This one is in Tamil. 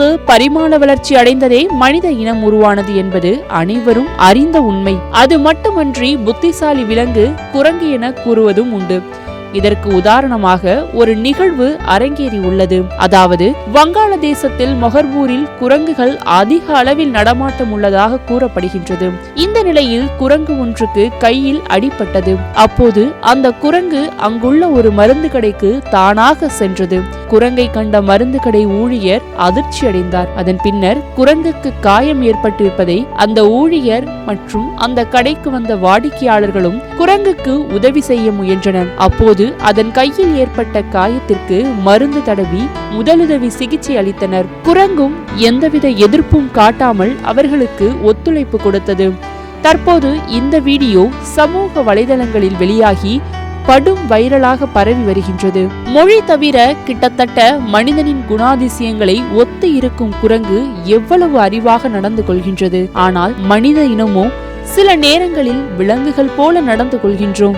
குரங்கு பரிமாண வளர்ச்சி அடைந்ததே மனித இனம் உருவானது என்பது அனைவரும் அறிந்த உண்மை. அது மட்டுமன்றி புத்திசாலி விலங்கு குரங்கு என கூறுவதும் உண்டு. இதற்கு உதாரணமாக ஒரு நிகழ்வு அரங்கேறி உள்ளது. அதாவது வங்காளதேசத்தில் மொஹர்பூரில் குரங்குகள் அதிக அளவில் நடமாட்டம் உள்ளதாக கூறப்படுகின்றது. இந்த நிலையில் குரங்கு ஒன்றுக்கு கையில் அடிபட்டது. அப்போது அந்த குரங்கு அங்குள்ள ஒரு மருந்து கடைக்கு தானாக சென்றது. குரங்கை கண்ட மருந்து கடை ஊழியர் அதிர்ச்சி அடைந்தார். அதன் பின்னர் குரங்குக்கு காயம் ஏற்பட்டிருப்பதை அந்த ஊழியர் மற்றும் அந்த கடைக்கு வந்த வாடிக்கையாளர்களும் குரங்குக்கு உதவி செய்ய முயன்றனர். அப்போது அதன் கையில் ஏற்பட்ட காயத்திற்கு மருந்து தடவி முதலுதவி சிகிச்சை அளித்தனர். குரங்கும் எந்தவித எதிர்ப்பும் காட்டாமல் அவர்களுக்கு ஒத்துழைப்பு கொடுத்தது. தற்போது இந்த வீடியோ சமூக வலைதளங்களில் வெளியாகி படும் வைரலாக பரவி வருகின்றது. மொழி தவிர கிட்டத்தட்ட மனிதனின் குணாதிசயங்களை ஒத்து இருக்கும் குரங்கு எவ்வளவு அறிவாக நடந்து கொள்கின்றது. ஆனால் மனித இனமோ சில நேரங்களில் விலங்குகள் போல நடந்து கொள்கின்றோம்.